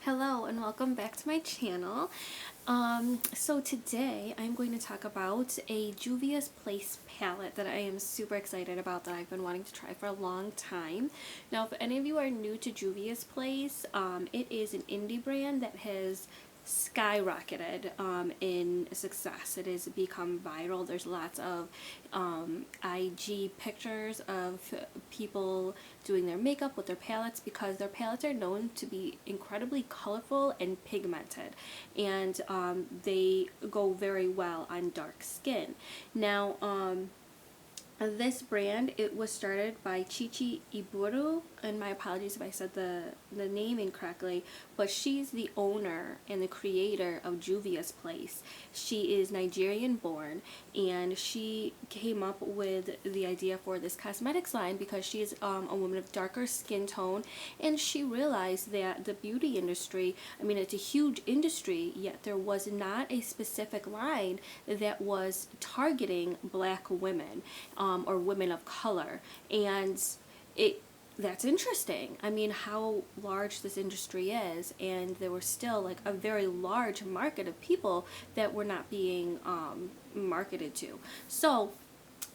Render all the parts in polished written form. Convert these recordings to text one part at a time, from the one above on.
Hello and welcome back to my channel. So today I'm going to talk about a Juvia's Place palette that I am super excited about, that I've been wanting to try for a long time. Now, if any of you are new to Juvia's Place, it is an indie brand that has skyrocketed in success. It has become viral. There's lots of IG pictures of people doing their makeup with their palettes, because their palettes are known to be incredibly colorful and pigmented, and they go very well on dark skin. Now, this brand, it was started by Chichi Iburu, and my apologies if I said the name incorrectly, but she's the owner and the creator of Juvia's Place. She is Nigerian born, and she came up with the idea for this cosmetics line because she is a woman of darker skin tone, and she realized that the beauty industry, I mean, it's a huge industry, yet there was not a specific line that was targeting black women or women of color. And that's interesting. I mean, how large this industry is, and there was still like a very large market of people that were not being marketed to. So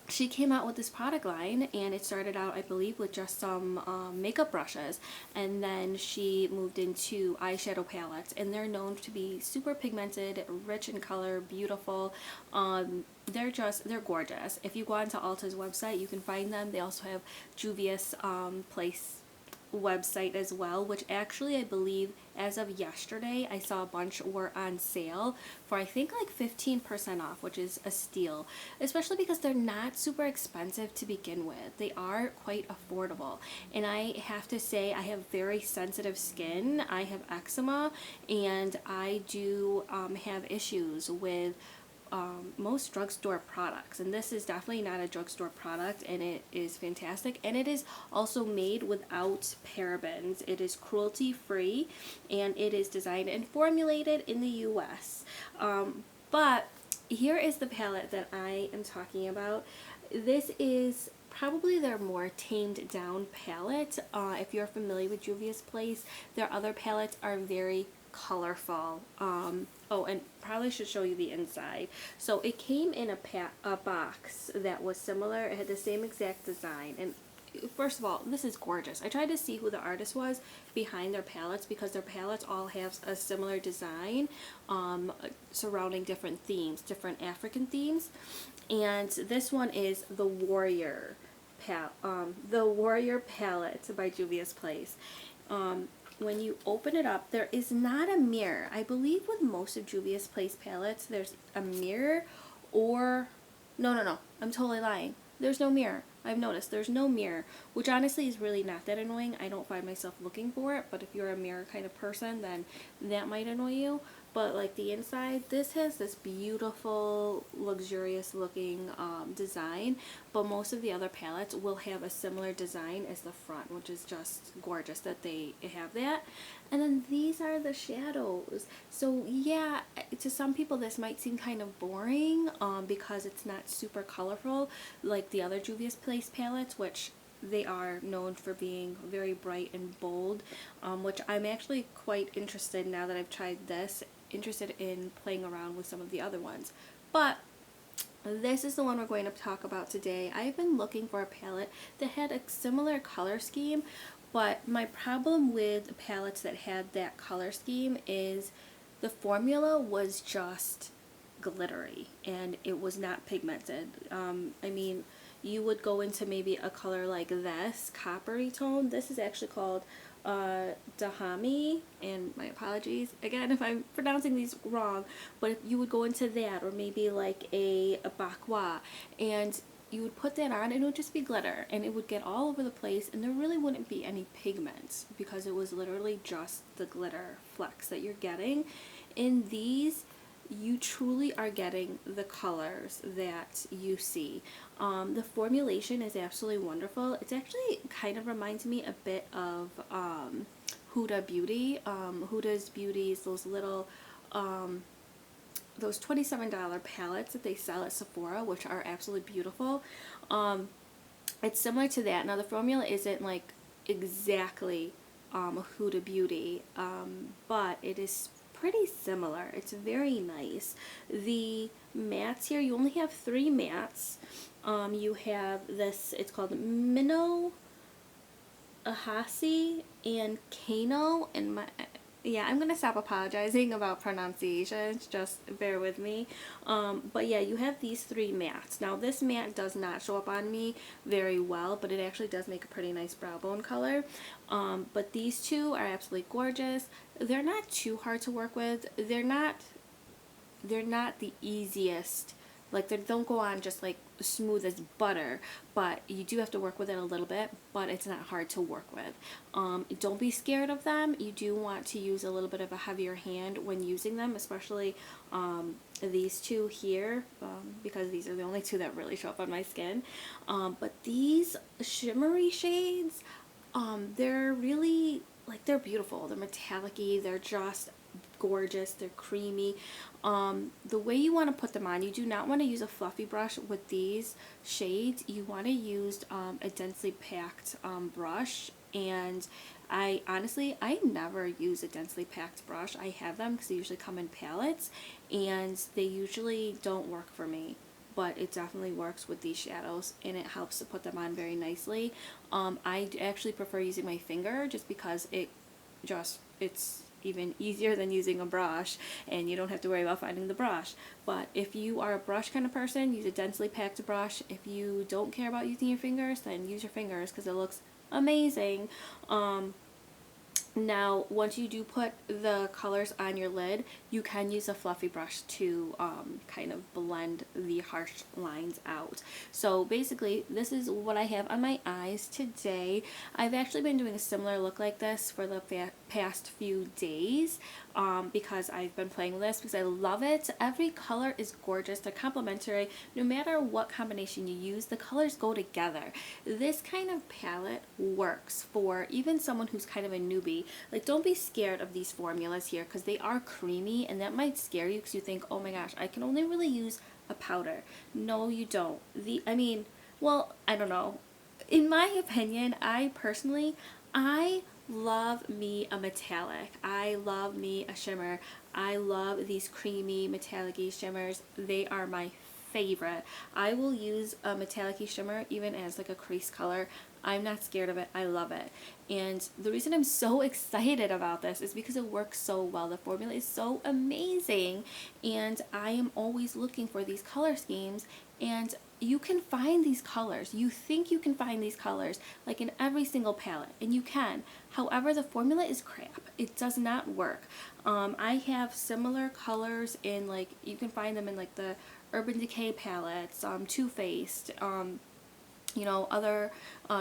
she came out with this product line, and it started out, I believe, with just some makeup brushes, and then she moved into eyeshadow palettes, and they're known to be super pigmented, rich in color, beautiful. They're gorgeous. If you go onto Ulta's website, you can find them. They also have Juvia's Place website as well, which actually, I believe, as of yesterday, I saw a bunch were on sale for, I think, like 15% off, which is a steal, especially because they're not super expensive to begin with. They are quite affordable, and I have to say, I have very sensitive skin. I have eczema, and I do have issues with most drugstore products, and this is definitely not a drugstore product, and it is fantastic, and it is also made without parabens. It is cruelty free, and it is designed and formulated in the US. But here is the palette that I am talking about. This is probably their more tamed down palette. If you're familiar with Juvia's Place, their other palettes are very colorful. Oh, and probably should show you the inside. So it came in a box that was similar. It had the same exact design, and first of all, this is gorgeous. I tried to see who the artist was behind their palettes, because their palettes all have a similar design surrounding different themes, different African themes. And this one is the Warrior palette by Juvia's Place. When you open it up, there is not a mirror. I believe with most of Juvia's Place palettes, there's a mirror, or no, I'm totally lying. There's no mirror. I've noticed there's no mirror, which honestly is really not that annoying. I don't find myself looking for it, but if you're a mirror kind of person, then that might annoy you. But like the inside, this has this beautiful, luxurious looking design, but most of the other palettes will have a similar design as the front, which is just gorgeous that they have that. And then these are the shadows. So yeah, to some people this might seem kind of boring because it's not super colorful like the other Juvia's Place palettes, which they are known for being very bright and bold, which I'm actually quite interested, now that I've tried this, interested in playing around with some of the other ones. But this is the one we're going to talk about today. I've been looking for a palette that had a similar color scheme, but my problem with palettes that had that color scheme is the formula was just glittery, and it was not pigmented. I mean, you would go into maybe a color like this, coppery tone. This is actually called Dahami, and my apologies again if I'm pronouncing these wrong, but if you would go into that, or maybe like a bakwa, and you would put that on, and it would just be glitter, and it would get all over the place, and there really wouldn't be any pigments, because it was literally just the glitter flecks that you're getting. In these, you truly are getting the colors that you see. The formulation is absolutely wonderful. It's actually kind of reminds me a bit of Huda Beauty. Huda's Beauties, those little those $27 palettes that they sell at Sephora, which are absolutely beautiful. It's similar to that. Now the formula isn't like exactly Huda Beauty, but it is pretty similar. It's very nice. The mats here, you only have 3 mats. You have this, it's called Minnow, Ahasi, and Kano, and yeah, I'm gonna stop apologizing about pronunciations, just bear with me. But yeah, you have these 3 mats. Now this mat does not show up on me very well, but it actually does make a pretty nice brow bone color. But these 2 are absolutely gorgeous. They're not too hard to work with. They're not the easiest. Like, they don't go on just like smooth as butter, but you do have to work with it a little bit, but it's not hard to work with. Don't be scared of them. You do want to use a little bit of a heavier hand when using them, especially these 2 here, because these are the only 2 that really show up on my skin. But these shimmery shades, they're really, like, they're beautiful. They're metallic-y. They're just gorgeous. They're creamy. The way you want to put them on, you do not want to use a fluffy brush with these shades. You want to use a densely packed brush, and I never use a densely packed brush. I have them because they usually come in palettes, and they usually don't work for me, but it definitely works with these shadows, and it helps to put them on very nicely. I actually prefer using my finger just because it's even easier than using a brush, and you don't have to worry about finding the brush. But if you are a brush kind of person, use a densely packed brush. If you don't care about using your fingers, then use your fingers because it looks amazing. Now, once you do put the colors on your lid, you can use a fluffy brush to kind of blend the harsh lines out. So basically, this is what I have on my eyes today. I've actually been doing a similar look like this for the past few days because I've been playing with this because I love it. Every color is gorgeous. They're complementary. No matter what combination you use, the colors go together. This kind of palette works for even someone who's kind of a newbie. Like, don't be scared of these formulas here because they are creamy, and that might scare you because you think, oh my gosh, I can only really use a powder. No, you don't. Well, I don't know. In my opinion, I love me a metallic. I love me a shimmer. I love these creamy metallic-y shimmers. They are my favorite. I will use a metallic-y shimmer even as like a crease color. I'm not scared of it. I love it. And the reason I'm so excited about this is because it works so well. The formula is so amazing, and I am always looking for these color schemes, and you can find these colors. You think you can find these colors like in every single palette, and you can. However, the formula is crap. It does not work. I have similar colors in, like, you can find them in like the Urban Decay palettes, Too Faced, you know, other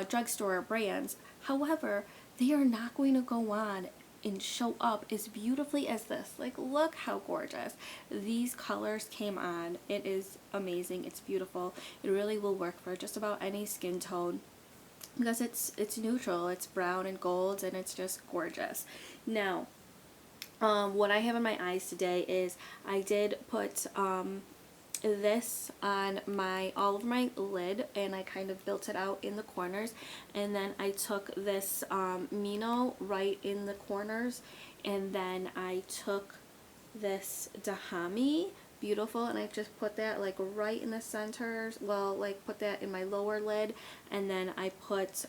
drugstore brands. However, they are not going to go on and show up as beautifully as this. Like, look how gorgeous these colors came on. It is amazing. It's beautiful. It really will work for just about any skin tone because it's neutral. It's brown and gold, and it's just gorgeous. Now, what I have in my eyes today is I did put this on all over my lid, and I kind of built it out in the corners, and then I took this Mino right in the corners, and then I took this Dahami Beautiful, and I just put that like right in the center, well, like put that in my lower lid, and then I put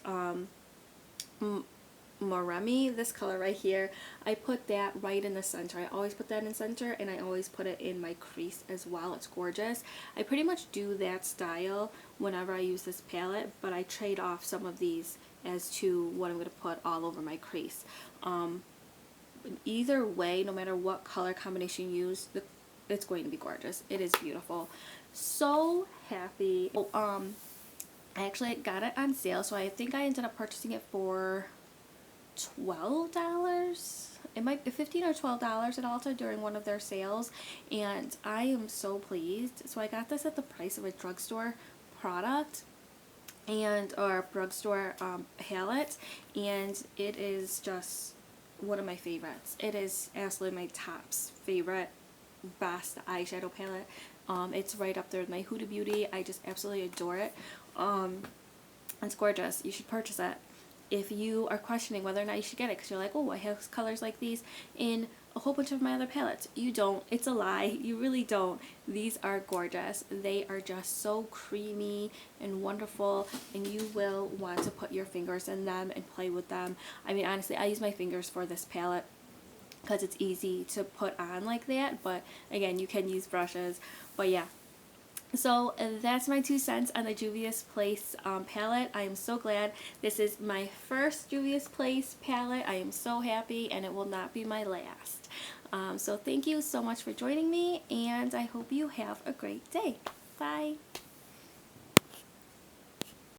Moremi, this color right here, I put that right in the center. I always put that in center, and I always put it in my crease as well. It's gorgeous. I pretty much do that style whenever I use this palette, but I trade off some of these as to what I'm going to put all over my crease. Either way, no matter what color combination you use, it's going to be gorgeous. It is beautiful. So happy. Oh, I actually got it on sale, so I think I ended up purchasing it for $12. It might be $15 or $12 at Ulta during one of their sales, and I am so pleased. So I got this at the price of a drugstore product or drugstore palette, and it is just one of my favorites. It is absolutely my top's favorite, best eyeshadow palette. It's right up there with my Huda Beauty. I just absolutely adore it. It's gorgeous. You should purchase it. if you are questioning whether or not you should get it because you're like, oh, I have colors like these in a whole bunch of my other palettes. You don't. It's a lie. You really don't. These are gorgeous. They are just so creamy and wonderful, and you will want to put your fingers in them and play with them. I mean, honestly, I use my fingers for this palette because it's easy to put on like that, but again, you can use brushes. But yeah, so that's my 2 cents on the Juvia's Place palette. I am so glad. This is my first Juvia's Place palette. I am so happy, and it will not be my last. So thank you so much for joining me, and I hope you have a great day. Bye.